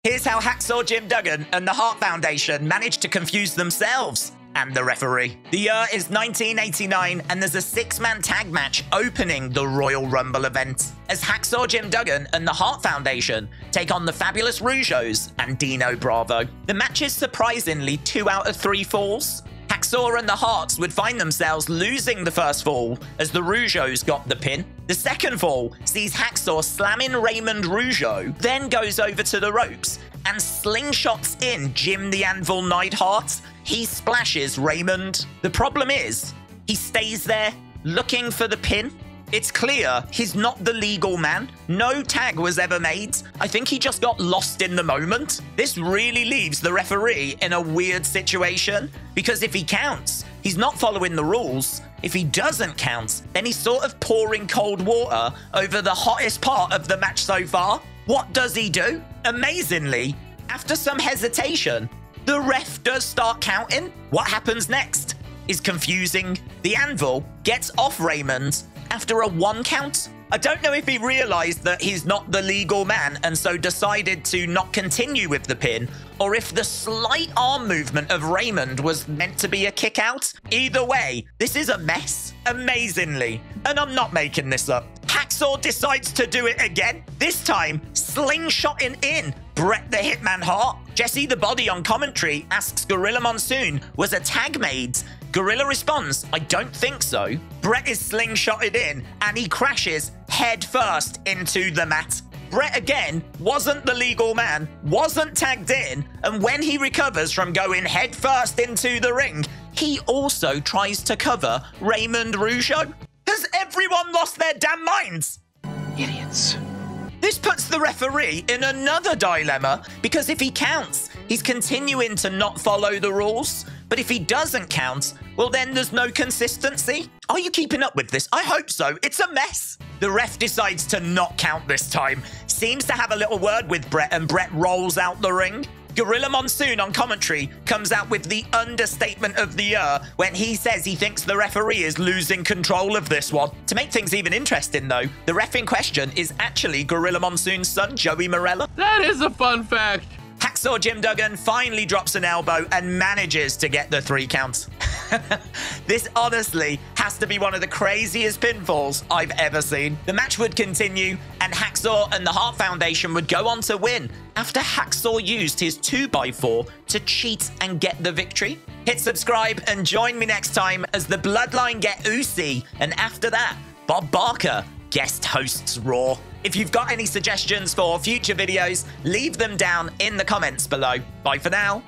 Here's how Hacksaw Jim Duggan and the Hart Foundation managed to confuse themselves and the referee. The year is 1989, and there's a 6-man tag match opening the Royal Rumble event, as Hacksaw Jim Duggan and the Hart Foundation take on the fabulous Rougeaus and Dino Bravo. The match is surprisingly 2 out of 3 falls. Hacksaw and the Harts would find themselves losing the first fall as the Rougeaus got the pin. The second fall sees Hacksaw slamming Raymond Rougeau, then goes over to the ropes and slingshots in Jim the Anvil Neidhart. He splashes Raymond. The problem is, he stays there looking for the pin. It's clear he's not the legal man. No tag was ever made. I think he just got lost in the moment. This really leaves the referee in a weird situation, because if he counts, he's not following the rules. If he doesn't count, then he's sort of pouring cold water over the hottest part of the match so far. What does he do? Amazingly, after some hesitation, the ref does start counting. What happens next is confusing. The Anvil gets off Raymond after a 1 count. I don't know if he realized that he's not the legal man and so decided to not continue with the pin, or if the slight arm movement of Raymond was meant to be a kick out. Either way, this is a mess, amazingly. And I'm not making this up. Hacksaw decides to do it again, this time slingshotting in Bret the Hitman Hart. Jesse the Body on commentary asks Gorilla Monsoon, was a tag made? Gorilla responds, I don't think so. Bret is slingshotted in and he crashes head first into the mat. Bret again wasn't the legal man, wasn't tagged in, and when he recovers from going head first into the ring, he also tries to cover Raymond Rougeau. Has everyone lost their damn minds? Idiots. This puts the referee in another dilemma, because if he counts, he's continuing to not follow the rules. But if he doesn't count, well then there's no consistency. Are you keeping up with this? I hope so. It's a mess. The ref decides to not count this time. Seems to have a little word with Bret, and Bret rolls out the ring. Gorilla Monsoon on commentary comes out with the understatement of the year when he says he thinks the referee is losing control of this one. To make things even interesting though, the ref in question is actually Gorilla Monsoon's son, Joey Morella. That is a fun fact. Hacksaw Jim Duggan finally drops an elbow and manages to get the 3 count. This honestly has to be one of the craziest pinfalls I've ever seen. The match would continue, and Hacksaw and the Hart Foundation would go on to win after Hacksaw used his 2x4 to cheat and get the victory. Hit subscribe and join me next time as the Bloodline get Uzi, and after that, Bob Barker guest hosts Raw. If you've got any suggestions for future videos, leave them down in the comments below. Bye for now.